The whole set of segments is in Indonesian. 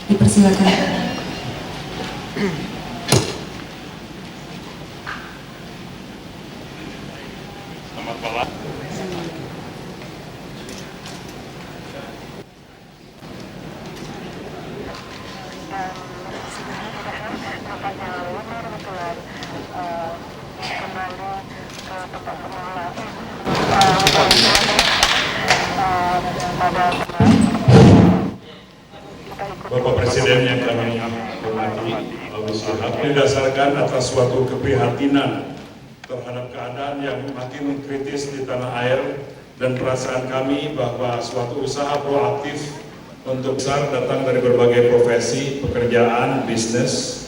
Dipersilakan. Selamat malam. Bapak Presiden yang kami hormati, didasarkan atas suatu keprihatinan terhadap keadaan yang makin kritis di tanah air dan perasaan kami bahwa suatu usaha proaktif untuk besar datang dari berbagai profesi, pekerjaan, bisnis,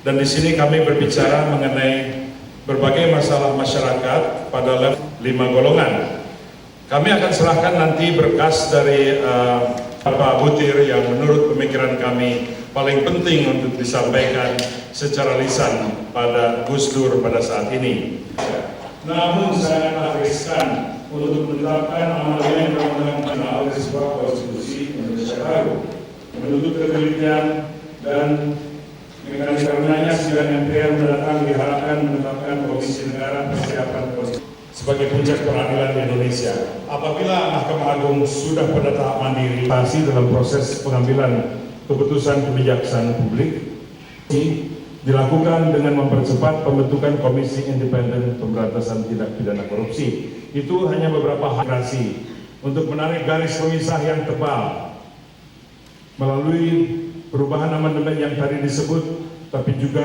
dan di sini kami berbicara mengenai berbagai masalah masyarakat pada level 5 golongan. Kami akan serahkan nanti berkas dari Pak Butir yang menurut pemikiran kami paling penting untuk disampaikan secara lisan pada Gus Dur pada saat ini. Namun saya menariskan untuk menetapkan amandemen Undang-Undang oleh sebuah konstitusi Indonesia baru, menuntut ketelitian dan karenanya sidang MPR mendatang diharapkan menetapkan Komisi Negara Persiapan Konstitusi sebagai puncak peradilan di Indonesia. Apabila Mahkamah Agung sudah pada tahap mandiri dalam proses pengambilan keputusan kebijaksanaan publik, dilakukan dengan mempercepat pembentukan Komisi Independen Pemberantasan Tindak Pidana Korupsi. Itu hanya beberapa hasil untuk menarik garis pemisah yang tebal melalui perubahan amandemen yang tadi disebut, tapi juga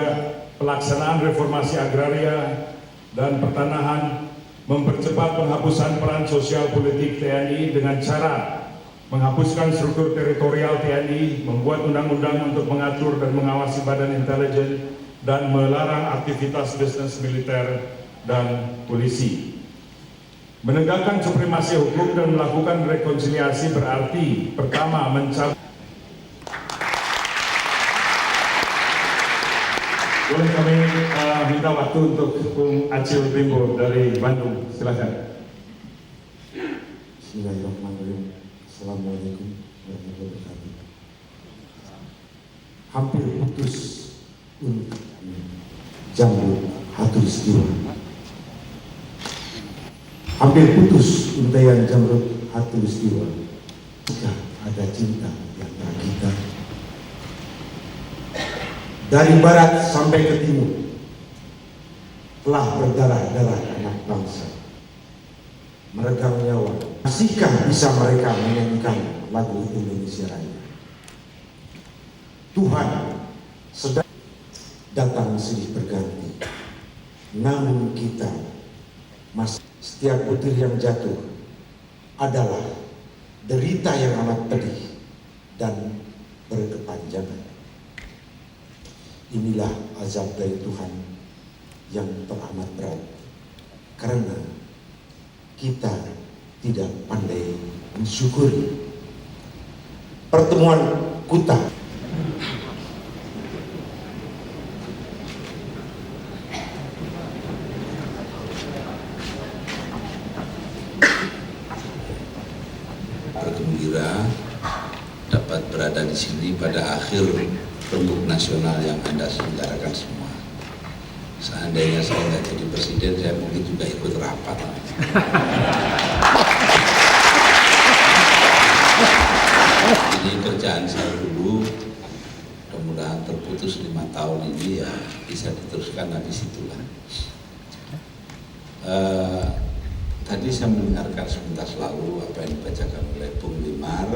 pelaksanaan reformasi agraria dan pertanahan, mempercepat penghapusan peran sosial politik TNI dengan cara menghapuskan struktur teritorial TNI, membuat undang-undang untuk mengatur dan mengawasi badan intelijen, dan melarang aktivitas bisnis militer dan polisi. Menegakkan supremasi hukum dan melakukan rekonsiliasi berarti pertama mencabut. Boleh kami minta waktu untuk Bung Acil Bimbo dari Bandung, silakan. Bismillahirrahmanirrahim. Assalamualaikum warahmatullahi wabarakatuh. Hampir putus untuk Jamrut Hatulistiwa. Hampir putus untayan Jamrut Hatulistiwa. Jika ada cinta yang kita dari barat sampai ke timur telah berdarah-darah anak bangsa, meregang nyawa. Masihkah bisa mereka menyanyikan lagu Indonesia Raya? Tuhan sedang datang silih berganti, namun kita masih. Setiap butir yang jatuh adalah derita yang amat pedih dan berkepanjangan. Inilah azab dari Tuhan yang teramat berat, karena kita tidak pandai mensyukuri. Pertemuan Kuta bergembira dapat berada di sini pada akhir rembuk nasional yang Anda selenggarakan semua. Seandainya saya nggak jadi presiden, saya mungkin juga ikut rapat. Ini kerjaan saya dulu, mudah-mudahan terputus 5 tahun ini ya bisa diteruskan habis itulah. Tadi saya mendengarkan sebentar lalu apa yang dibacakan oleh Bung Limar.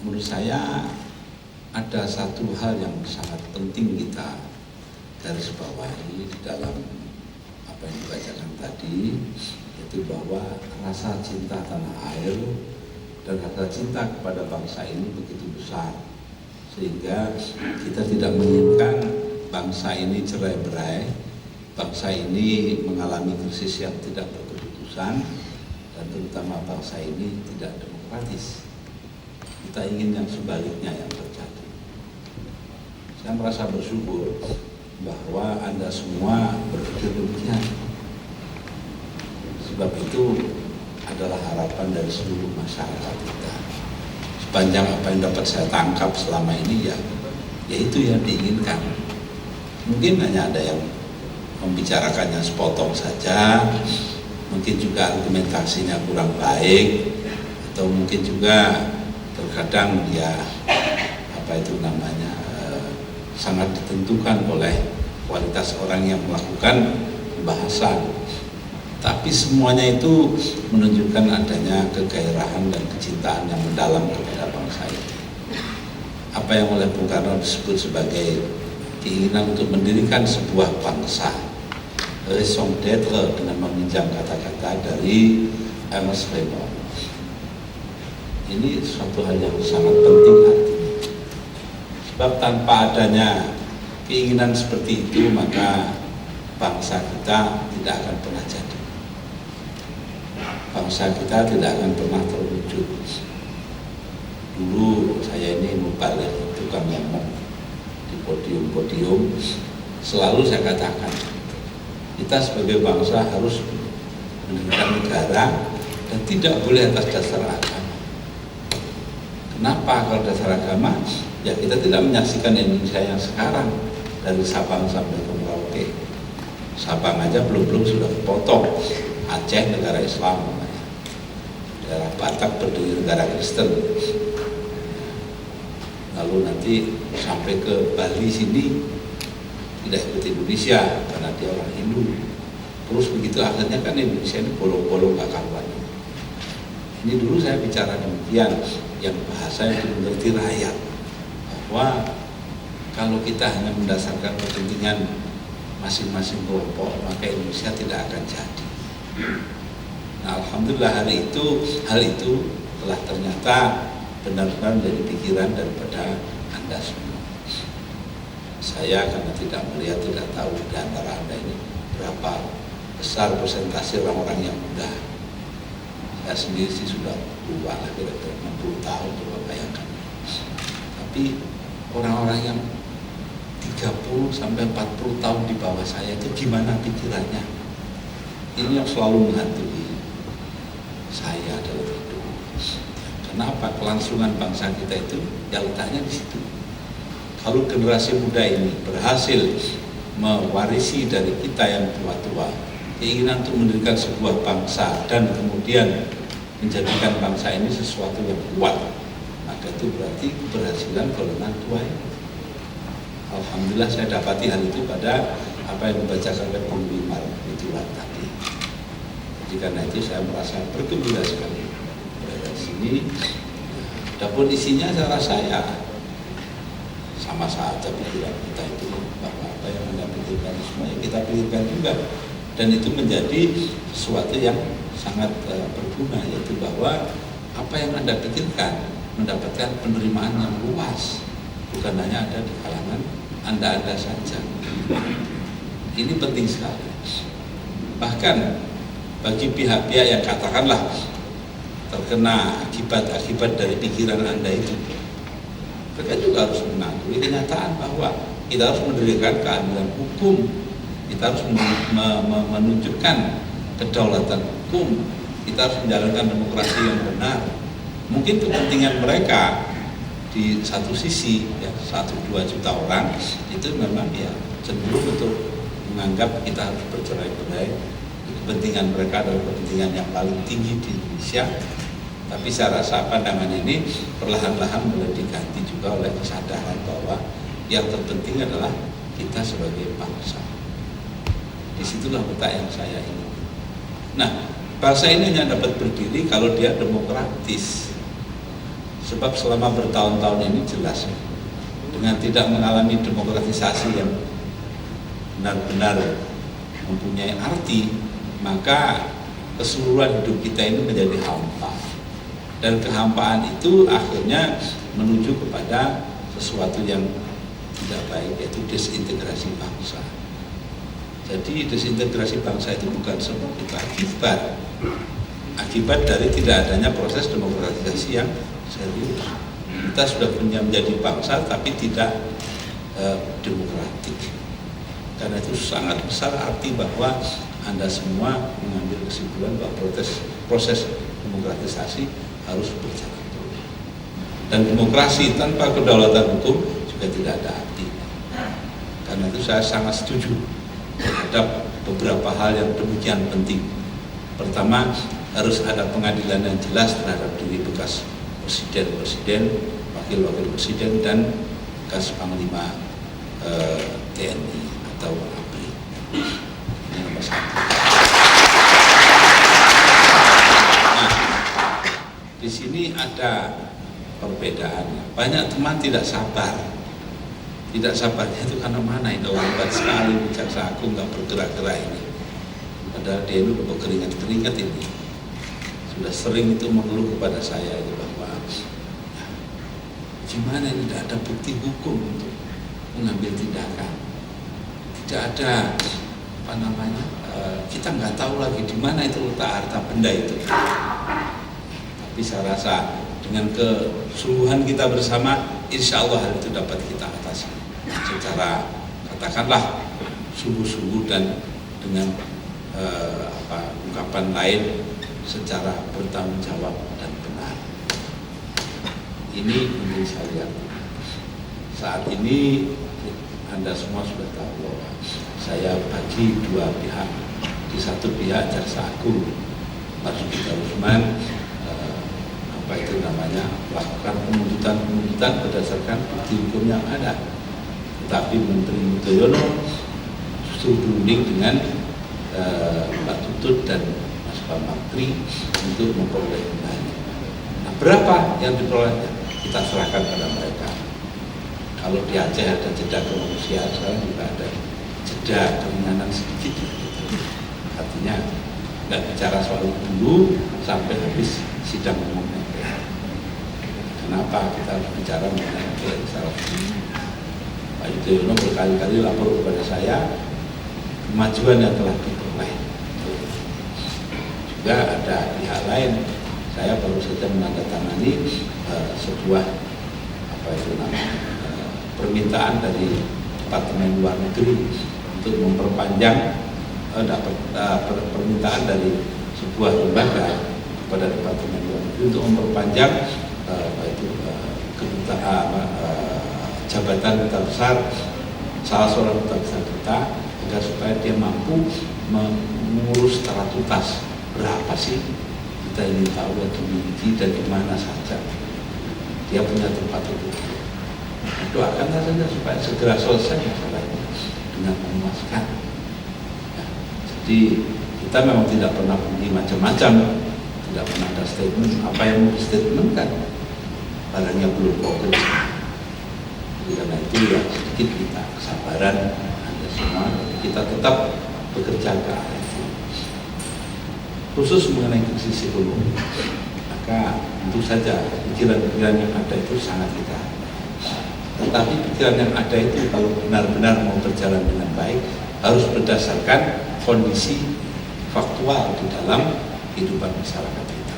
Menurut saya ada satu hal yang sangat penting kita garis bawahi di dalam apa yang dibacakan tadi, yaitu bahwa rasa cinta tanah air dan rasa cinta kepada bangsa ini begitu besar, sehingga kita tidak menginginkan bangsa ini cerai-berai, bangsa ini mengalami krisis yang tidak berkeputusan, dan terutama bangsa ini tidak demokratis. Kita ingin yang sebaliknya yang terjadi. Saya merasa bersyukur bahwa Anda semua berpikir demikian. Sebab itu adalah harapan dari seluruh masyarakat kita. sepanjang apa yang dapat saya tangkap selama ini ya itu yang diinginkan. Mungkin hanya ada yang membicarakannya sepotong saja, mungkin juga argumentasinya kurang baik, atau mungkin juga terkadang dia sangat ditentukan oleh kualitas orang yang melakukan pembahasan. Tapi semuanya itu menunjukkan adanya kegairahan dan kecintaan yang mendalam kepada bangsa ini. Apa yang oleh Bung Karno disebut sebagai keinginan untuk mendirikan sebuah bangsa, raison d'être, dengan meminjam kata-kata dari Ernest Renan. Ini suatu hal yang sangat penting artinya. Sebab tanpa adanya keinginan seperti itu, maka bangsa kita tidak akan pernah jadi. Bangsa kita tidak akan pernah terwujud. Dulu saya ini mubalik, tukang ngomong di podium-podium, selalu saya katakan, kita sebagai bangsa harus mendirikan negara dan tidak boleh atas dasar agama. Kenapa kalau dasar agama? Ya kita tidak menyaksikan Indonesia yang sekarang, dari Sabang sampai ke Merauke. Sabang aja belum sudah potong. Aceh negara Islam, daerah Batak berdiri negara Kristen. Lalu nanti sampai ke Bali sini tidak ikut Indonesia karena dia orang Hindu. Terus begitu akhirnya kan Indonesia ini bolong-bolong gak karuan. Ini dulu saya bicara demikian, yang bahasa yang dimengerti rakyat, bahwa kalau kita hanya mendasarkan kepentingan masing-masing kelompok, maka Indonesia tidak akan jadi. Nah, alhamdulillah hal itu telah ternyata benar-benar menjadi pikiran daripada Anda semua. Saya karena tidak melihat, tidak tahu di antara Anda ini berapa besar persentase orang-orang yang muda. Saya sendiri sih sudah tua lah, kira-kira 60 tahun, coba bayangkan. Tapi orang-orang yang 30 sampai 40 tahun di bawah saya itu gimana pikirannya? Ini yang selalu menghantui saya dalam hidup. Kenapa? Kelangsungan bangsa kita itu ya letaknya di situ. Kalau generasi muda ini berhasil mewarisi dari kita yang tua-tua keinginan untuk mendirikan sebuah bangsa dan kemudian menjadikan bangsa ini sesuatu yang kuat, maka itu berarti keberhasilan golongan tua ini. Alhamdulillah saya dapati hal itu pada apa yang dibacakan oleh Bung Wimar itu tadi. Jadi karena itu saya merasa bergembira sekali dari sini. Adapun isinya saya rasa ya sama saja pikiran kita itu, bahwa apa yang Anda pikirkan semuanya kita pikirkan juga, dan itu menjadi sesuatu yang sangat berguna, yaitu bahwa apa yang Anda pikirkan mendapatkan penerimaan yang luas, bukan hanya ada di kalangan Anda saja. Ini penting sekali. Bahkan bagi pihak-pihak yang katakanlah terkena akibat dari pikiran Anda itu, mereka juga harus mengakui kenyataan bahwa kita harus mendirikan keadilan hukum, kita harus menunjukkan kedaulatan hukum, kita harus menjalankan demokrasi yang benar. Mungkin kepentingan mereka di satu sisi ya 1-2 juta orang itu memang ya cenderung untuk menganggap kita harus bercerai-berai. Kepentingan mereka adalah kepentingan yang paling tinggi di Indonesia. Tapi saya rasa pandangan ini perlahan-lahan mulai diganti juga oleh kesadaran bahwa yang terpenting adalah kita sebagai bangsa. Disitulah letak yang saya ingin. Nah, bangsa ini hanya dapat berdiri kalau dia demokratis. Sebab selama bertahun-tahun ini jelas dengan tidak mengalami demokratisasi yang benar-benar mempunyai arti, maka keseluruhan hidup kita ini menjadi hampa. Dan kehampaan itu akhirnya menuju kepada sesuatu yang tidak baik, yaitu desintegrasi bangsa. Jadi desintegrasi bangsa itu bukan sebuah akibat dari tidak adanya proses demokratisasi yang serius. Kita sudah punya menjadi bangsa tapi tidak demokratik. Karena itu sangat besar arti bahwa Anda semua mengambil kesimpulan bahwa proses demokratisasi harus berjalan terus. Dan demokrasi tanpa kedaulatan hukum juga tidak ada arti. Karena itu saya sangat setuju terhadap beberapa hal yang demikian penting. Pertama, harus ada pengadilan yang jelas terhadap diri bekas presiden, wakil-wakil presiden, dan bekas panglima TNI atau ABRI. Ini nomor satu. Nah, di sini ada perbedaannya. Banyak teman tidak sabar. Tidak sabarnya itu karena mana? Ini orang hebat sekali, jaksa agung nggak bergerak-gerak ini. Padahal dia itu berkeringat-keringat ini. Sudah sering itu mengeluh kepada saya itu bahwa gimana ini tidak ada bukti hukum untuk mengambil tindakan. Tidak ada kita nggak tahu lagi di mana itu letak harta benda itu. Tapi saya rasa dengan kesungguhan kita bersama, insya Allah hal itu dapat kita atasi secara katakanlah sungguh-sungguh dan dengan ungkapan lain secara bertanggung jawab dan benar. Ini menurut saya saat ini Anda semua sudah tahu bahwa saya bagi dua pihak. Di satu pihak jaksa agung Marzuki Darusman melakukan penuntutan berdasarkan bukti hukum yang ada. Tetapi Menteri Mudoyono justru berunding dengan Pak Tutut dan Mas Bambang Tri untuk memperoleh kembali. Nah, berapa yang diperolehnya? Kita serahkan pada mereka. Kalau di Aceh ada jeda kemanusiaan, sekarang juga ada jeda keringanan sedikit. Artinya nggak bicara soal itu dulu sampai habis sidang umum MPR. Kenapa kita harus bicara mengenai MPR salah satu? Pak Yudhoyono berkali-kali lapor kepada saya kemajuan yang telah diperoleh. Juga ada pihak lain. Saya baru saja menandatangani sebuah permintaan dari Departemen Luar Negeri untuk memperpanjang permintaan dari sebuah lembaga kepada Departemen Luar Negeri untuk memperpanjang jabatan duta besar salah seorang duta besar kita agar supaya dia mampu mengurus secara tuntas berapa sih kita ingin tahu yang dimiliki dan di mana saja dia punya tempat itu. Doakan saja supaya segera selesai masalahnya dengan memuaskan. Ya, jadi kita memang tidak pernah bunyi macam-macam, tidak pernah ada statement. Apa yang mau statement kan barangnya belum konkret. Karena itu ya sedikit kita kesabaran Anda semua, kita tetap bekerja ke arah itu. Khusus mengenai krisis ekonomi, maka tentu saja pikiran-pikiran yang ada itu sangat kita. Tetapi pikiran yang ada itu kalau benar-benar mau berjalan dengan baik harus berdasarkan kondisi faktual di dalam kehidupan masyarakat kita.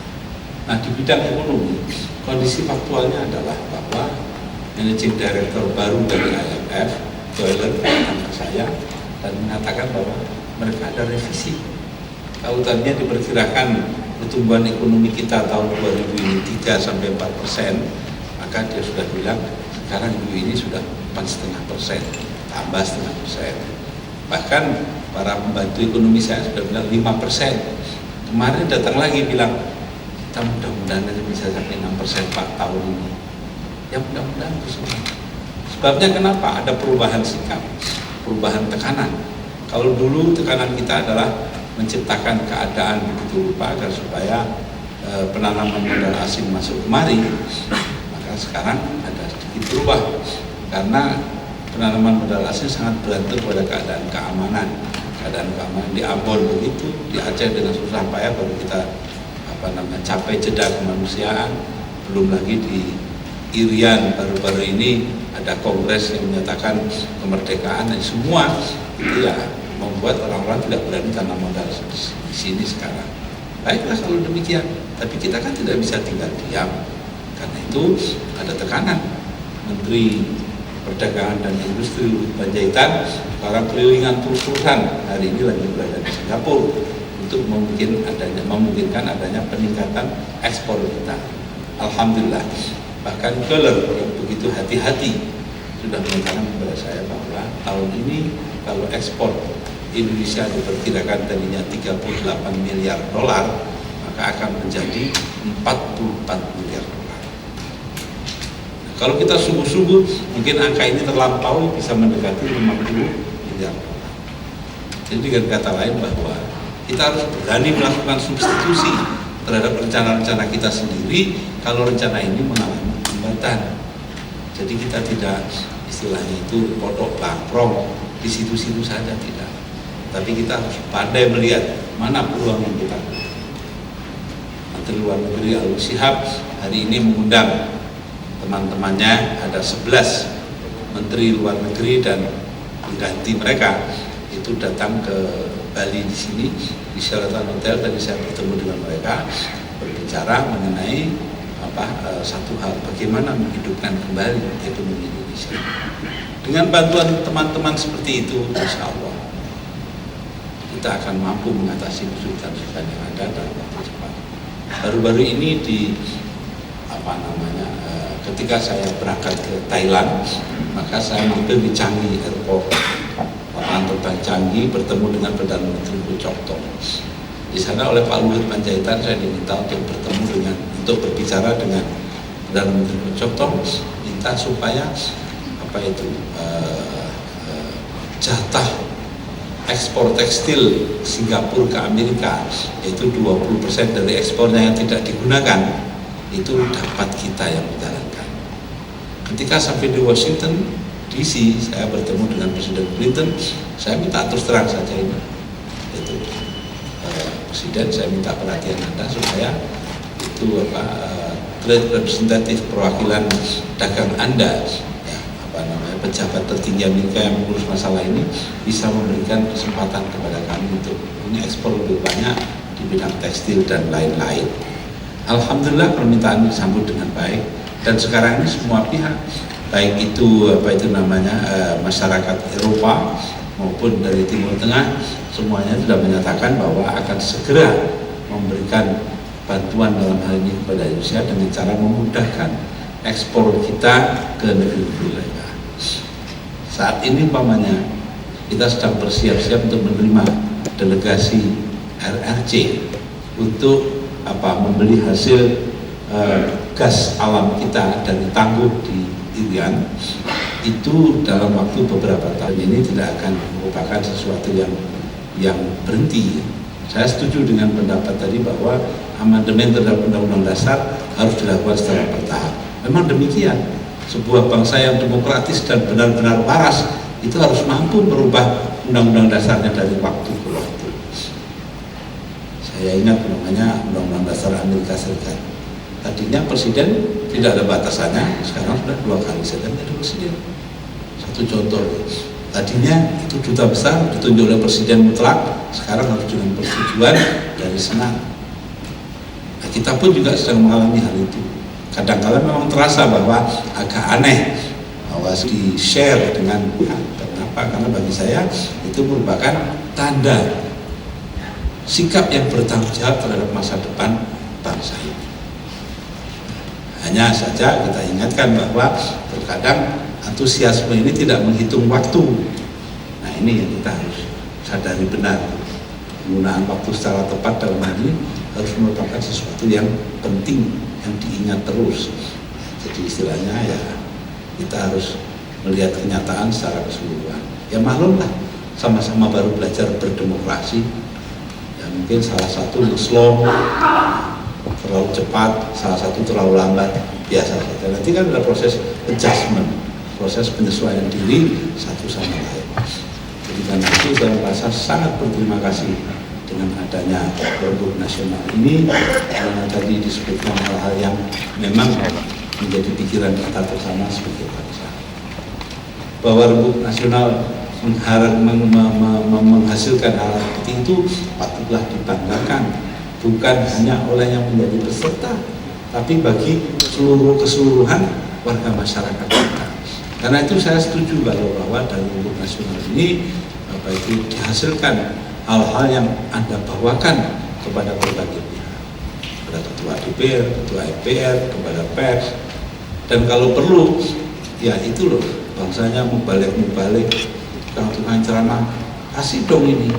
Nah, di bidang ekonomi, kondisi faktualnya adalah bahwa Managing Director baru dari IMF, Doyle, datang ke saya dan mengatakan bahwa mereka ada revisi. Tautannya diperkirakan pertumbuhan ekonomi kita tahun 2000 ini 3-4%, maka dia sudah bilang sekarang ini sudah 4,5%, tambah 0,5%. Bahkan para pembantu ekonomi saya sudah bilang 5%. Kemarin datang lagi bilang kita mudah-mudahan bisa sampai 6% Pak tahun ini. Ya mudah-mudahan semua. Sebabnya kenapa? Ada perubahan sikap, perubahan tekanan. Kalau dulu tekanan kita adalah menciptakan keadaan begitu rupa agar supaya penanaman modal asing masuk kemari, maka sekarang ada sedikit berubah karena penanaman modal asing sangat bergantung pada keadaan keamanan. Keadaan keamanan di Ambon begitu, di Aceh dengan susah payah baru kita capai jeda kemanusiaan, belum lagi di Irian baru-baru ini ada kongres yang menyatakan kemerdekaan dan semua itu ya membuat orang-orang tidak berani tanam modal di sini sekarang. Baiklah kalau demikian, tapi kita kan tidak bisa tinggal diam. Karena itu ada tekanan. Menteri Perdagangan dan Industri Panjaitan sekarang kelilingan terus-terusan hari ini lagi berada di Singapura untuk memungkinkan adanya peningkatan ekspor kita. Alhamdulillah bahkan Keller yang begitu hati-hati sudah mengatakan kepada saya bahwa tahun ini kalau ekspor Indonesia diperkirakan tadinya 38 miliar dolar, maka akan menjadi 44 miliar dolar. Nah, kalau kita sungguh-sungguh, mungkin angka ini terlampaui bisa mendekati 50 miliar dolar. Jadi dengan kata lain bahwa kita harus berani melakukan substitusi terhadap rencana-rencana kita sendiri kalau rencana ini mengalami hambatan. Jadi kita tidak istilahnya itu potok bangkrong di situ-situ saja, tidak. Tapi kita harus pandai melihat mana peluang yang kita punya. Menteri Luar Negeri Alwi Shihab hari ini mengundang teman-temannya, ada 11 Menteri Luar Negeri dan pengganti mereka itu datang ke Bali di sini di Sheraton Hotel. Tadi saya bertemu dengan mereka berbicara mengenai satu hal, bagaimana menghidupkan kembali ekonomi Indonesia. Dengan bantuan teman-teman seperti itu, insya Allah kita akan mampu mengatasi kesulitan-kesulitan yang ada dalam waktu cepat. Baru-baru ini ketika saya berangkat ke Thailand, maka saya mampir di Changi Airport, lapangan terbang Changi, bertemu dengan Perdana Menteri Sucipto. Di sana oleh Pak Luhut Panjaitan saya diminta untuk berbicara dengan Perdana Menteri Sucipto, minta supaya jatah ekspor tekstil Singapura ke Amerika, yaitu 20% dari ekspornya yang tidak digunakan, itu dapat kita yang menjalankan. Ketika sampai di Washington DC, saya bertemu dengan Presiden Clinton, saya minta terus terang saja ini, yaitu Presiden, saya minta perhatian Anda supaya itu trade representative, perwakilan dagang Anda, pejabat tertinggi Amerika yang mengurus masalah ini bisa memberikan kesempatan kepada kami untuk ini ekspor lebih banyak di bidang tekstil dan lain-lain. Alhamdulillah permintaan disambut dengan baik, dan sekarang ini semua pihak, baik itu masyarakat Eropa maupun dari Timur Tengah, semuanya sudah menyatakan bahwa akan segera memberikan bantuan dalam hal ini kepada Indonesia dengan cara memudahkan ekspor kita ke negeri-negeri lain. Saat ini kita sedang bersiap-siap untuk menerima delegasi RRC untuk membeli hasil gas alam kita dari tangguh di Irian. Itu dalam waktu beberapa tahun ini tidak akan merupakan sesuatu yang berhenti. Saya setuju dengan pendapat tadi bahwa amandemen terhadap Undang-Undang Dasar harus dilakukan secara bertahap. Memang demikian. Sebuah bangsa yang demokratis dan benar-benar waras itu harus mampu merubah undang-undang dasarnya dari waktu ke waktu. Saya ingat Undang-Undang Dasar Amerika Serikat. Tadinya presiden tidak ada batasannya, sekarang sudah 2 kali saja menjadi presiden. Satu contoh, tadinya itu duta besar ditunjuk oleh presiden mutlak, sekarang harus dengan persetujuan dari senat. Nah, kita pun juga sedang mengalami hal itu. Kadang-kadang memang terasa bahwa agak aneh bahwa di-share dengan pihak. Kenapa? Karena bagi saya itu merupakan tanda sikap yang bertanggung jawab terhadap masa depan bangsa ini. Hanya saja kita ingatkan bahwa terkadang antusiasme ini tidak menghitung waktu. Nah, ini yang kita harus sadari benar. Penggunaan waktu secara tepat dalam hal ini harus merupakan sesuatu yang penting, yang diingat terus. Jadi istilahnya ya kita harus melihat kenyataan secara keseluruhan. Ya maklumlah, sama-sama baru belajar berdemokrasi. Ya mungkin salah satu slow, terlalu cepat, salah satu terlalu lambat, biasa saja. Nanti kan ada proses adjustment, proses penyesuaian diri satu sama lain. Jadi karena itu saya merasa sangat berterima kasih dengan adanya Rembuk Nasional ini, karena tadi disebutkan hal-hal yang memang menjadi pikiran kita bersama sebagai bangsa. Bahwa Rembuk Nasional menghasilkan hal seperti itu patutlah dibanggakan, bukan hanya oleh yang menjadi peserta, tapi bagi keseluruhan warga masyarakat kita. Karena itu saya setuju bahwa dari Rembuk Nasional ini itu dihasilkan hal-hal yang Anda bawakan kepada berbagai pihak, kepada Ketua DPR, Ketua MPR, kepada pers, Dan kalau perlu, ya itu loh, bangsanya mubalik, tukang ceramah, kasih dong ini.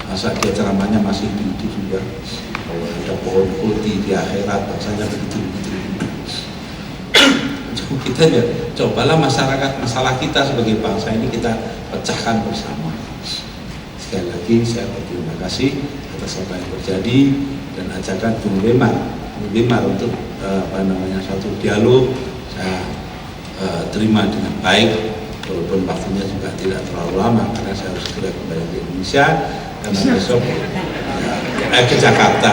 Masa dia ceramahnya masih itu juga, kalau ada pohon kulti di akhirat, bangsanya begitu. Kita ya, cobalah masalah kita sebagai bangsa ini kita pecahkan bersama. Sekali lagi saya berterima kasih atas apa yang terjadi dan ajakan Bung Wimar untuk satu dialog saya terima dengan baik, walaupun waktunya juga tidak terlalu lama karena saya harus segera kembali ke Indonesia karena besok ke Jakarta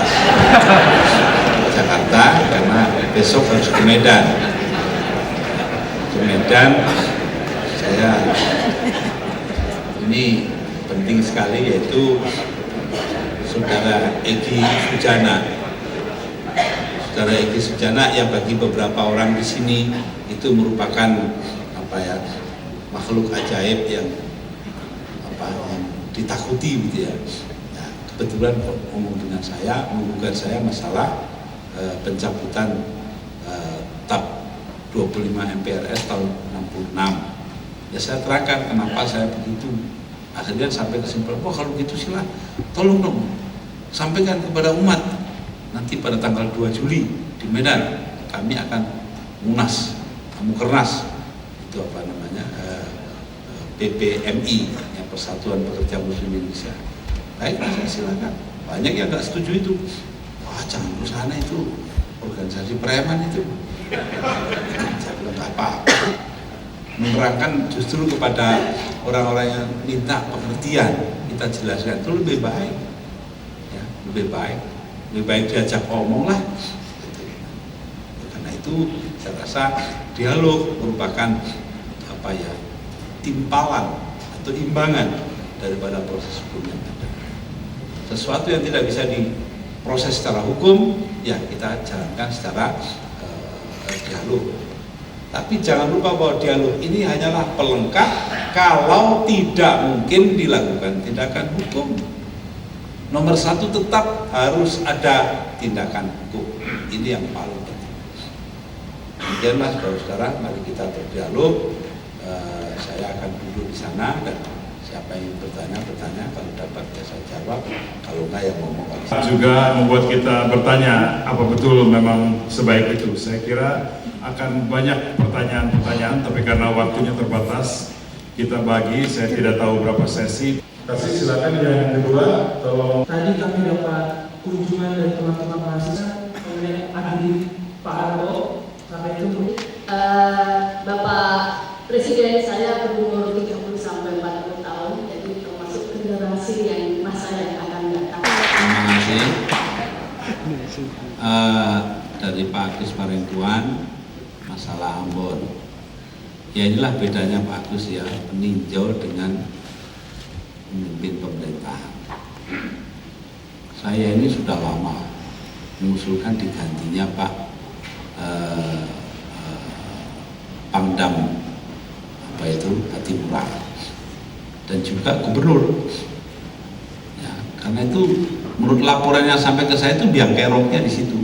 karena besok harus ke Medan. Saya ini penting sekali, yaitu Saudara Egy Sujana yang bagi beberapa orang di sini itu merupakan makhluk ajaib yang ditakuti gitu ya. Nah, kebetulan ngomong dengan saya, menggugat saya masalah pencabutan TAP 25 MPRS tahun 66. Ya saya terangkan kenapa saya begitu. Akhirnya sampai kesimpulan, kalau gitu sila, tolong dong sampaikan kepada umat. Nanti pada tanggal 2 Juli di Medan kami akan mukernas itu PPMI, yang Persatuan Pekerja Muslim Indonesia. Baik, saya silakan. Banyak yang nggak setuju itu. Wah, jangan ke sana, itu organisasi preman itu. Saya bilang nggak apa-apa. Menerangkan justru kepada orang-orang yang minta pengertian, kita jelaskan itu lebih baik, ya, lebih baik diajak omong lah. Karena itu saya rasa dialog merupakan timpalan atau imbangan daripada proses hukum yang ada. Sesuatu yang tidak bisa diproses secara hukum, ya kita jalankan secara dialog. Tapi jangan lupa bahwa dialog ini hanyalah pelengkap kalau tidak mungkin dilakukan tindakan hukum. Nomor satu, tetap harus ada tindakan hukum. Ini yang paling penting. Demikianlah saudara-saudara, mari kita berdialog. Saya akan duduk di sana dan siapa yang bertanya, kalau dapat ya saya jawab, kalau enggak ya ngomong. Juga membuat kita bertanya, apa betul memang sebaik itu? Saya kira akan banyak pertanyaan-pertanyaan, tapi karena waktunya terbatas, kita bagi, saya tidak tahu berapa sesi. Kasih silakan yang kedua, tolong. Tadi kami dapat kunjungan dari teman-teman mahasiswa mengenai ahli Pak Arto, sampai itu Bapak Presiden saya berumur 30 sampai 40 tahun, jadi termasuk generasi yang masa yang akan datang. Terima kasih. Dari Pak Agus Parengkuan, masalah Ambon. Ya inilah bedanya Pak Agus ya, peninjau dengan memimpin pemerintahan. Saya ini sudah lama mengusulkan digantinya Pak Pangdam Patimura dan juga gubernur. Ya, karena itu menurut laporan yang sampai ke saya itu biang keroknya di situ.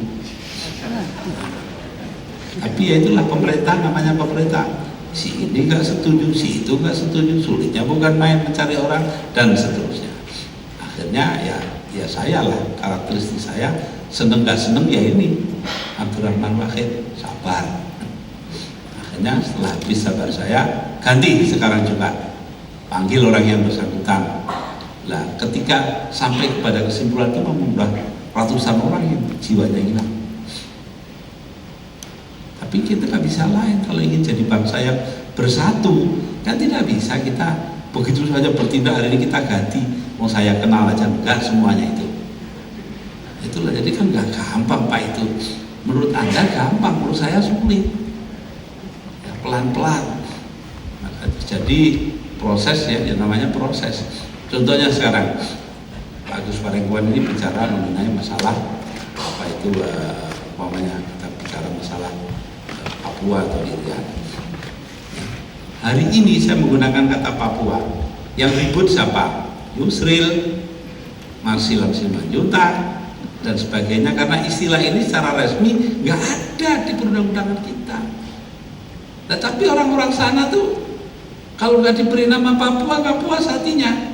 Tapi ya itulah pemerintah, namanya pemerintah. Si ini nggak setuju, si itu nggak setuju, sulitnya bukan main mencari orang dan seterusnya. Akhirnya ya saya lah, karakteristik saya seneng nggak seneng ya ini Abdurrahman Wahid sabar. Akhirnya setelah habis sabar saya ganti sekarang juga, panggil orang yang bersangkutan. Nah ketika sampai kepada kesimpulan itu memang ratusan orang yang jiwanya hilang. Tapi kita nggak bisa lain kalau ingin jadi bangsa yang bersatu, kan tidak bisa kita begitu saja bertindak hari ini kita ganti. Mau saya kenal aja enggak semuanya itu. Itulah, jadi kan nggak gampang Pak itu. Menurut Anda gampang, menurut saya sulit. Ya, pelan-pelan. Maka jadi proses ya, yang namanya proses. Contohnya sekarang Pak Agus Parengkuan ini bicara mengenai masalah umpamanya kita bicara masalah Papua atau Irian. Hari ini saya menggunakan kata Papua. Yang ribut siapa? Yusril, Marsilang Simanjuntak dan sebagainya, karena istilah ini secara resmi nggak ada di perundang-undangan kita. Nah, tapi orang-orang sana tuh kalau nggak diberi nama Papua, nggak puas hatinya.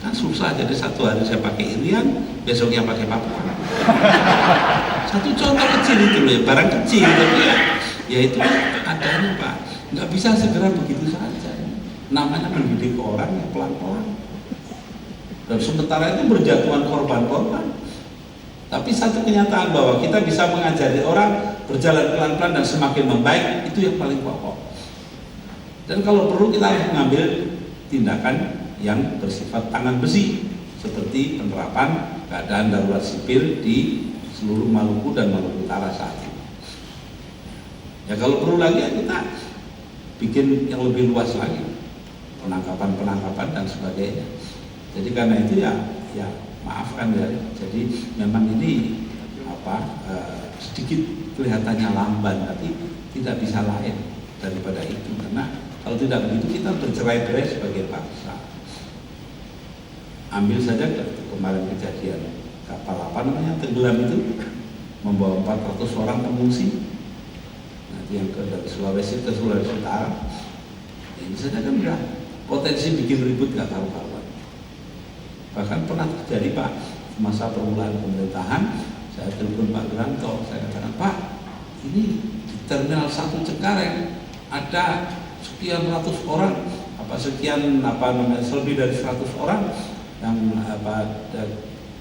Kan susah, jadi satu hari saya pakai Irian, besoknya pakai Papua. Satu contoh kecil itu loh ya, barang kecil, tapi ya itu adanya Pak. Nggak bisa segera begitu saja. Namanya mendidik orang yang pelan-pelan. Dan sementara itu berjatuhan korban-korban. Tapi satu kenyataan bahwa kita bisa mengajari orang berjalan pelan-pelan dan semakin membaik, itu yang paling pokok. Dan kalau perlu kita harus mengambil tindakan yang bersifat tangan besi, seperti penerapan keadaan darurat sipil di seluruh Maluku dan Maluku Utara saat ini. Ya kalau perlu lagi ya kita bikin yang lebih luas lagi, penangkapan dan sebagainya. Jadi karena itu ya maafkan ya. Jadi memang ini sedikit kelihatannya lamban, tapi tidak bisa lain daripada itu. Karena kalau tidak begitu kita bercerai-berai sebagai bangsa. Ambil saja kemarin kejadian kapal tenggelam itu membawa 400 orang pengungsi. Nanti yang dari Sulawesi ke Sulawesi Utara. Ini saja kan udah potensi bikin ribut gak karu-karuan. Bahkan pernah terjadi Pak, masa permulaan pemerintahan, saya telepon Pak Wiranto, saya katakan, Pak, ini di Terminal 1 Cengkareng ada sekian ratus orang, lebih dari 100 orang yang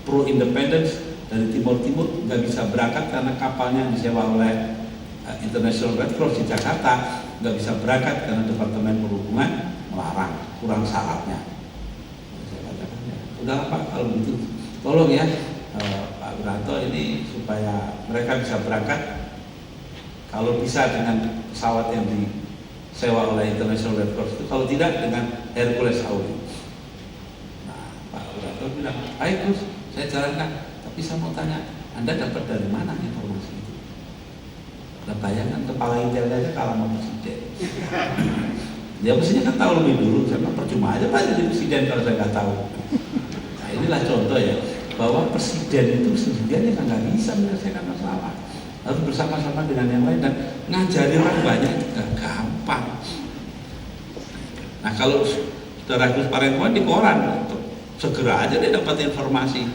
pro independence dari Timur nggak bisa berangkat karena kapalnya disewa oleh International Red Cross di Jakarta, nggak bisa berangkat karena Departemen Perhubungan melarang, kurang syaratnya. Udah Pak, kalau begitu tolong ya Pak Wiranto ini supaya mereka bisa berangkat, kalau bisa dengan pesawat yang disewa oleh International Red Cross itu, kalau tidak dengan Hercules Audi. Nah Pak Wiranto bilang, baik Gus, saya jalankan, tapi saya mau tanya, Anda dapat dari mana informasi itu? Nah bayangkan kepala intelnya aja kalah sama presiden. Dia mestinya kan tahu lebih dulu, saya percuma aja Pak jadi presiden kalau saya nggak tahu. Inilah contoh ya, bahwa presiden itu sendirian yang nggak bisa menyelesaikan masalah, harus bersama-sama dengan yang lain, dan ngajari orang banyak juga gampang. Nah kalau Saudara Gus Parengkuan di koran, segera aja dia dapat informasi.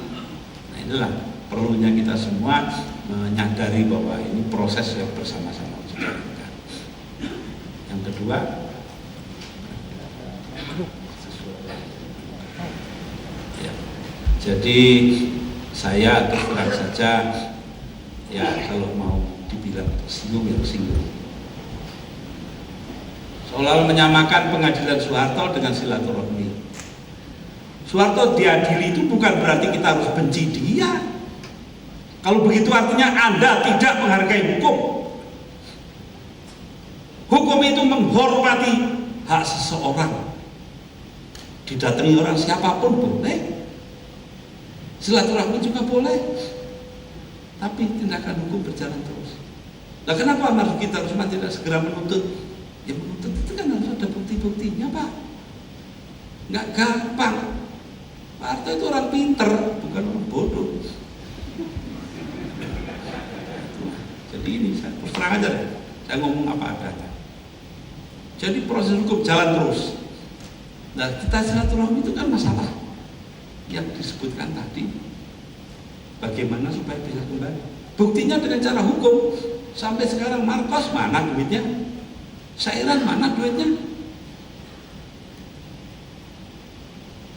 Nah inilah perlunya kita semua menyadari bahwa ini proses yang bersama-sama harus dilakukan. Yang kedua, jadi saya terus terang saja ya, kalau mau dibilang tersinggung ya tersinggung. Seolah menyamakan pengadilan Soeharto dengan silaturahmi. Soeharto diadili itu bukan berarti kita harus benci dia. Kalau begitu artinya Anda tidak menghargai hukum. Hukum itu menghormati hak seseorang. Didatangi orang siapapun boleh. Silaturahmi juga boleh, tapi tindakan hukum berjalan terus. Nah kenapa harus kita harus tidak segera menuntut? Ya menuntut itu kan harus ada bukti-buktinya Pak. Nggak gampang. Pak Harto itu orang pinter, bukan orang bodoh. Jadi ini saya terus terang aja deh, saya ngomong apa adanya. Jadi proses hukum jalan terus. Nah kita silaturahmi itu kan masalah yang disebutkan tadi, bagaimana supaya bisa kembali. Buktinya dengan cara hukum. Sampai sekarang Marcos mana duitnya? Sairan mana duitnya?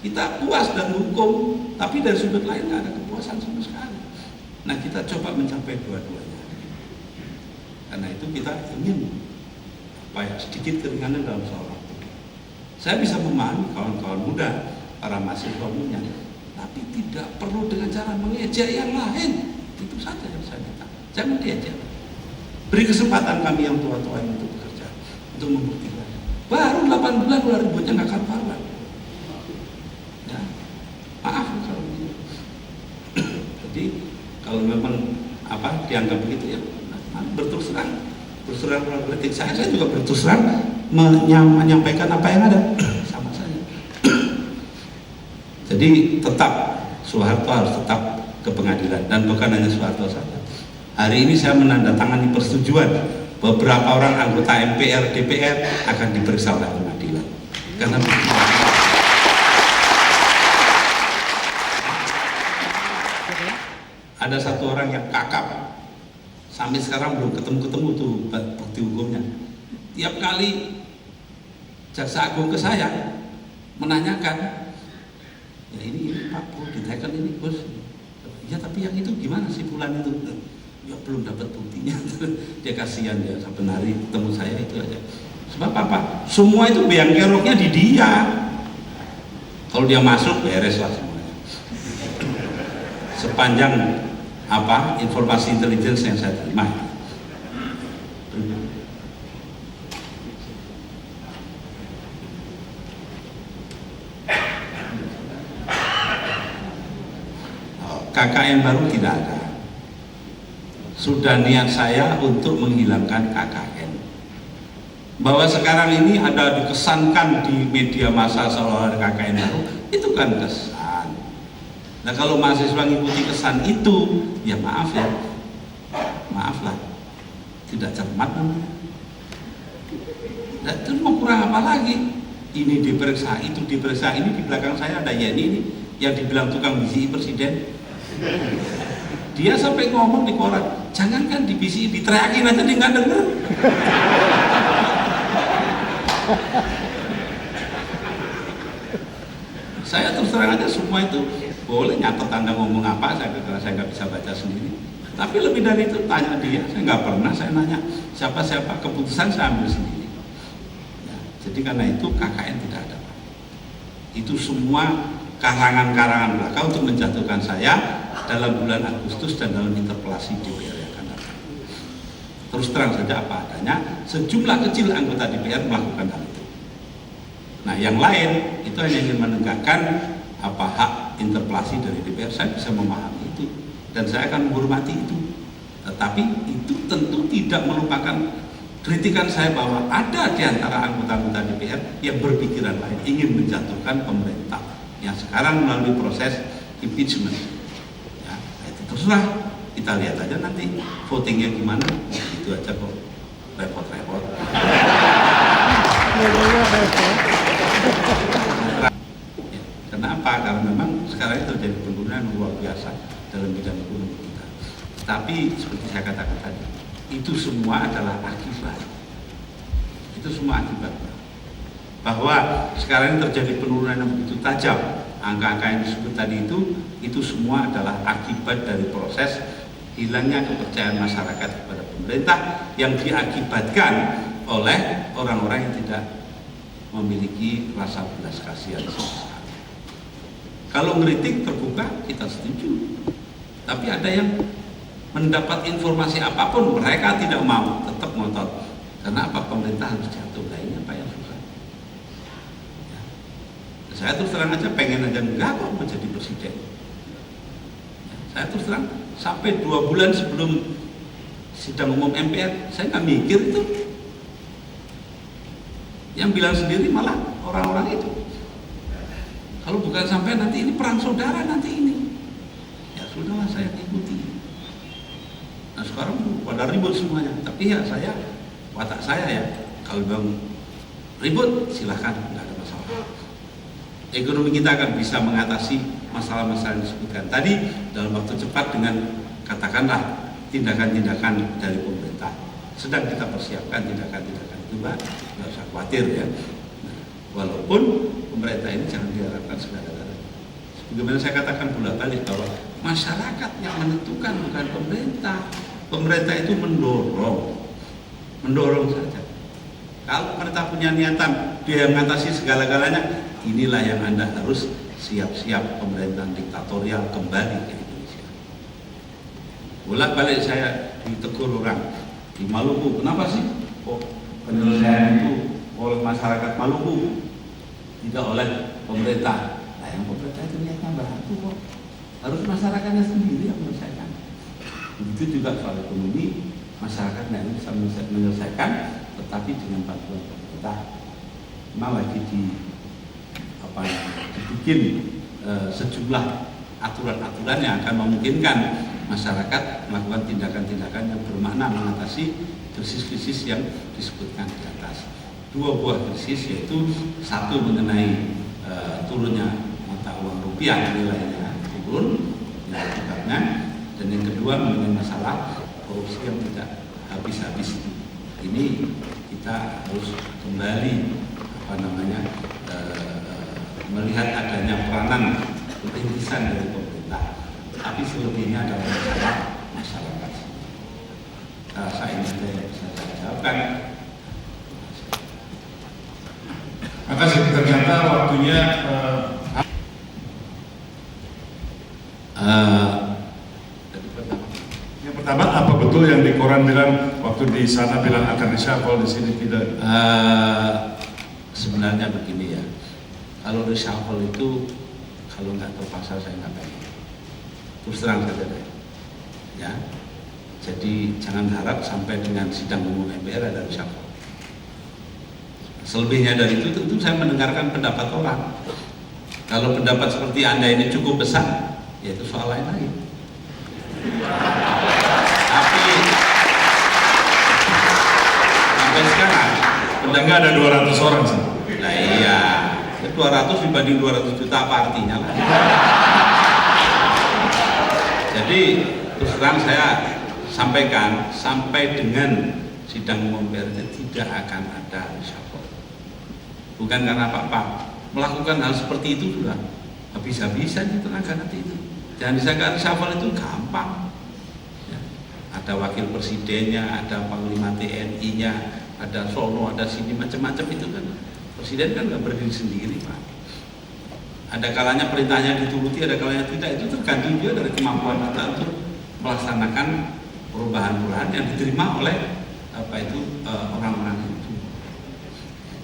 Kita puas dan hukum, tapi dari sudut lain nggak ada kepuasan sama sekali. Nah kita coba mencapai dua-duanya. Karena itu kita ingin sedikit keringanan dalam soal waktu. Saya bisa memahami kawan-kawan muda, para mahasiswa muda, tapi tidak perlu dengan cara mengejek yang lain. Itu saja yang saya minta. Jangan diejek. Beri kesempatan kami yang tua-tua ini untuk bekerja, untuk membuktikan. Baru 8 bulan udah ributnya nggak karuan. Ya, maaf kalau begitu. Jadi kalau memang dianggap begitu ya, berterus terang kritik saya juga berterus terang menyampaikan apa yang ada. Sama saja. Jadi tetap Soeharto harus tetap ke pengadilan, dan bukan hanya Soeharto saja. Hari ini saya menandatangani persetujuan beberapa orang anggota MPR, DPR akan diperiksa oleh pengadilan. Karena ada satu orang yang kakap, sampai sekarang belum ketemu tuh bukti hukumnya. Tiap kali jaksa agung ke saya menanyakan, ya ini Pak, perlu ditekan ini bos. Ya tapi yang itu gimana sih bulan itu? Ya belum dapat buktinya. Dia kasihan ya, sampai hari ketemu saya itu aja. Sebab apa? Semua itu biang keroknya di dia. Kalau dia masuk beres lah semuanya. Sepanjang apa informasi intelijen yang saya terima. KKN baru tidak ada. Sudah niat saya untuk menghilangkan KKN. Bahwa sekarang ini ada dikesankan di media massa seolah-olah KKN baru, itu kan kesan. Nah kalau mahasiswa mengikuti kesan itu, ya maaf lah, tidak cermat namanya. Nah, terus mau kurang apa lagi? Ini diperiksa, itu diperiksa, ini di belakang saya ada Yeni ini yang dibilang tukang BCI presiden. Dia sampai ngomong di koran, jangankan di BCI, diteriakin aja dia nggak denger. Saya terus terang aja semua itu boleh nyatet Anda ngomong apa, saya nggak bisa baca sendiri. Tapi lebih dari itu tanya dia, saya nggak pernah saya nanya siapa keputusan saya ambil sendiri. Ya, jadi karena itu KKN tidak ada. Itu semua karangan-karangan belaka untuk menjatuhkan saya dalam bulan Agustus dan dalam interpelasi DPR yang akan datang. Terus terang saja apa adanya, sejumlah kecil anggota DPR melakukan hal itu. Nah yang lain itu hanya ingin menegakkan apa hak interpelasi dari DPR. Saya bisa memahami itu dan saya akan menghormati itu. Tetapi itu tentu tidak melupakan kritikan saya bahwa ada di antara anggota-anggota DPR yang berpikiran lain, ingin menjatuhkan pemerintah yang sekarang melalui proses impeachment. Ya, itu terserah, kita lihat aja nanti votingnya gimana. Itu aja kok, repot-repot. Ya, kenapa? Karena memang sekarang itu terjadi penurunan luar biasa dalam bidang ekonomi kita. Tapi seperti saya katakan tadi, itu semua adalah akibat. Itu semua akibat. Bahwa sekarang ini terjadi penurunan yang begitu tajam, angka-angka yang disebut tadi itu semua adalah akibat dari proses hilangnya kepercayaan masyarakat kepada pemerintah yang diakibatkan oleh orang-orang yang tidak memiliki rasa belas kasihan sama sekali. Kalau ngeritik terbuka kita setuju, tapi ada yang mendapat informasi apapun mereka tidak mau, tetap ngotot. Karena apa? Pemerintah harus jatuh, lainnya apa yang susah. Ya. Saya terus terang aja pengen aja enggak kok menjadi presiden. Ya. Saya terus terang sampai 2 bulan sebelum sidang umum MPR saya nggak mikir itu. Yang bilang sendiri malah orang-orang itu. Kalau bukan sampai nanti ini perang saudara nanti ini. Ya sudahlah saya ikuti. Nah sekarang pada ribut semuanya, tapi ya saya watak saya ya, kalau bang ribut silahkan, nggak ada masalah. Ekonomi kita akan bisa mengatasi masalah-masalah yang disebutkan tadi dalam waktu cepat dengan katakanlah tindakan-tindakan dari pemerintah. Sedang kita persiapkan tindakan-tindakan itu, Mbak, nggak usah khawatir ya. Nah, walaupun pemerintah ini jangan diharapkan segala-galanya. Bagaimana saya katakan bolak-balik bahwa masyarakat yang menentukan bukan pemerintah. Pemerintah itu mendorong saja. Kalau pemerintah punya niatan dia mengatasi segala-galanya, inilah yang Anda harus siap-siap pemerintahan diktatorial kembali ke Indonesia. Bolak-balik saya ditegur orang di Maluku, kenapa sih kok penyelesaian itu oleh masyarakat Maluku tidak oleh pemerintah? Nah yang pemerintah itu niatnya bantu kok, harus masyarakatnya sendiri yang menyelesaikan. Begitu juga soal ekonomi, masyarakat yang bisa menyelesaikan, tetapi dengan bantuan pemerintah. Memang lagi dibikin sejumlah aturan-aturan yang akan memungkinkan masyarakat melakukan tindakan-tindakan yang bermakna mengatasi krisis-krisis yang disebutkan di atas. Dua buah krisis, yaitu satu mengenai turunnya mata uang rupiah, nilainya turun nilai tukarnya, dan yang kedua mengenai masalah korupsi yang tidak habis-habis. Ini kita harus kembali melihat adanya peranan perintisan dari pemerintah, tapi selebihnya adalah masalah masyarakat. Saya ini bisa saya jawabkan. Makasih, ternyata waktunya Yang pertama, apa betul yang di koran bilang waktu di sana bilang akan reshuffle, di sini tidak? Sebenarnya begini ya, kalau reshuffle itu kalau nggak tahu pasal saya nggak pengen. Terus terang saja deh, ya. Jadi jangan harap sampai dengan sidang umum MPR ada reshuffle. Selebihnya dari itu tentu saya mendengarkan pendapat orang. Kalau pendapat seperti Anda ini cukup besar, ya itu soal lain lagi. Tapi sampai sekarang Enggak ada 200 orang sih. nah iya, 200 dibanding 200 juta apa artinya lah. Jadi terus terang saya sampaikan, sampai dengan sidang umum MPR tidak akan ada reshuffle. Bukan karena apa-apa, melakukan hal seperti itu sudah habis-habisan di tenaga nanti itu. Jangan disangka reshuffle itu gampang. Ya. Ada wakil presidennya, ada panglima TNI-nya, ada Solo, ada sini, macam-macam itu kan. Presiden kan nggak berdiri sendiri, Pak. Ada kalanya perintahnya dituruti, ada kalanya tidak. Itu tergantung juga dari kemampuan kita untuk melaksanakan perubahan-perubahan yang diterima oleh orang-orang itu.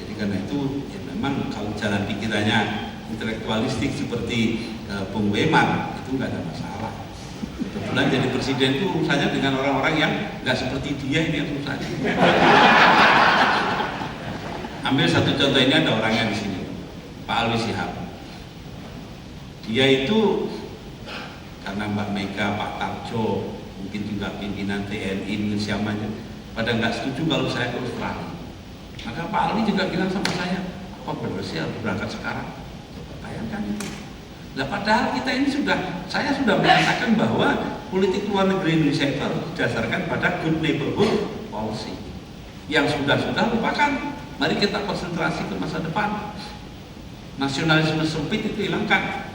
Jadi karena itu ya memang kalau jalan pikirannya intelektualistik seperti Bung Wemar itu nggak ada masalah. Kebetulan jadi presiden itu urusannya dengan orang-orang yang nggak seperti dia, ini yang susah. Ambil satu contoh, ini ada orangnya di sini, Pak Alwi Shihab. Dia itu karena Mbak Mega, Pak Tarjo, mungkin juga pimpinan TNI Indonesia Maju, pada nggak setuju kalau saya ke Australia. Maka Pak Alwi juga bilang sama saya, apa benar sih harus berangkat sekarang? Coba bayangkan itu. Nah padahal kita ini saya sudah menyatakan bahwa politik luar negeri Indonesia itu harus didasarkan pada good neighborhood policy. Yang sudah lupakan. Mari kita konsentrasi ke masa depan. Nasionalisme sempit itu hilangkan.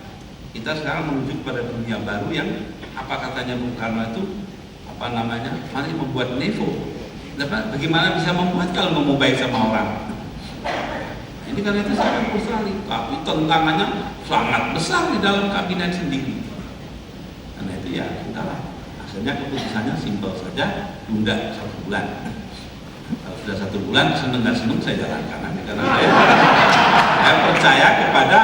Kita sekarang menuju pada dunia baru yang apa katanya Bung Karno itu mari membuat nevo. Bagaimana bisa membuat kalau mau baik sama orang? Ini karena itu sangat besar, tapi tantangannya sangat besar di dalam kabinet sendiri. Karena itu ya sudahlah. Akhirnya keputusannya simpel saja, tunda 1 bulan. Kalau sudah 1 bulan, seneng saya jalankan karena saya percaya kepada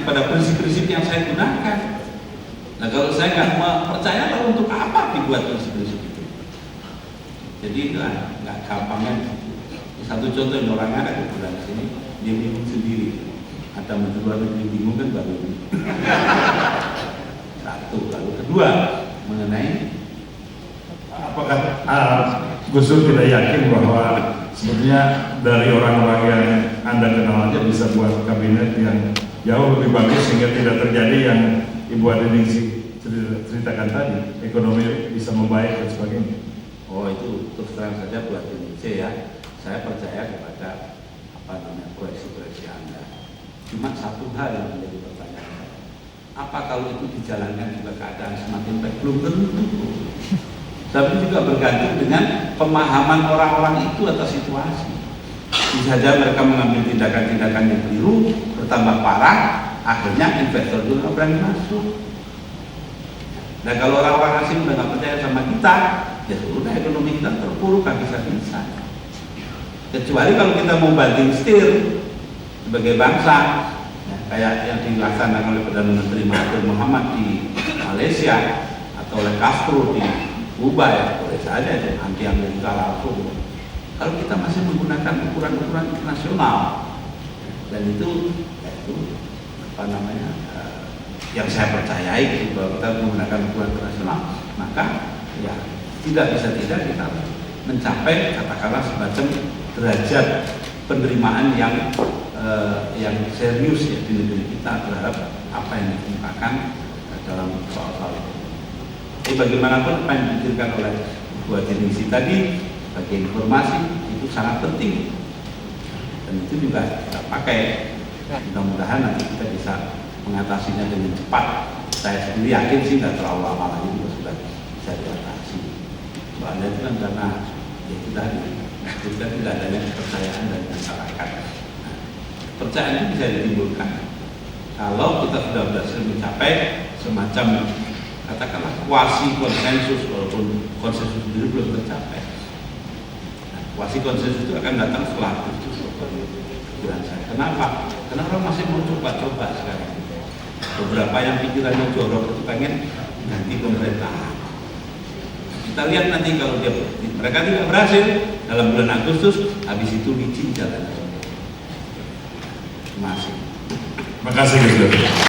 kepada prinsip-prinsip yang saya gunakan. Nah kalau saya nggak percaya, lalu untuk apa dibuat prinsip-prinsip itu? Jadi nggak gampangnya. Satu contoh yang orang ada ke bulan sini, dia bingung sendiri. Ada menteri luar negeri bingung kan baru ini. Satu, lalu kedua mengenai Apakah Gus Dur tidak yakin bahwa sebetulnya dari orang-orang yang Anda kenal aja bisa buat kabinet yang jauh lebih bagus sehingga tidak terjadi yang Ibu Adiningsih ceritakan tadi, ekonomi bisa membaik dan sebagainya? Oh itu terus terang saja buat Indonesia ya. Saya percaya kepada proyeksi-proyeksi Anda. Cuma satu hal yang menjadi pertanyaan, apa kalau itu dijalankan juga keadaan semakin baik? Belum tentu. Tapi juga bergantung dengan pemahaman orang-orang itu atas situasi. Bisa saja mereka mengambil tindakan-tindakan yang keliru, bertambah parah, akhirnya investor juga berani masuk. Nah kalau orang-orang asing udah nggak percaya sama kita, ya sudah ekonomi kita terpuruk habis-habisan. Kecuali kalau kita mau banting setir sebagai bangsa, ya, kayak yang dilaksanakan oleh Perdana Menteri Mahathir Muhammad di Malaysia atau oleh Castro di Kuba, ya boleh saja anti Amerika langsung. Kalau kita masih menggunakan ukuran-ukuran internasional, dan itu yang saya percayai bahwa kita menggunakan ukuran internasional, maka ya tidak bisa tidak kita mencapai katakanlah semacam derajat penerimaan yang serius ya di negeri kita terhadap apa yang dikemukakan dalam soal-soal itu. Jadi bagaimanapun apa yang dipikirkan oleh Bu Haji tadi sebagai informasi itu sangat penting, dan itu juga kita pakai. Mudah-mudahan nanti kita bisa mengatasinya dengan cepat. Saya sendiri yakin sih nggak terlalu lama lagi juga sudah bisa diatasi. Soalnya itu kan karena ya kita tidak adanya kepercayaan dari masyarakat. Nah, kepercayaan itu bisa ditimbulkan kalau kita sudah berhasil mencapai semacam katakanlah kuasi konsensus, walaupun konsensus sendiri belum tercapai. Nah, kuasi konsensus itu akan datang setelah itu. Kenapa? Karena orang masih mau coba-coba sekarang. Beberapa yang pikirannya jorok itu pengen ganti pemerintahan. Kita lihat nanti kalau mereka tidak berhasil dalam bulan Agustus, habis itu licin jalan. Terima kasih. Terima kasih Gus Dur.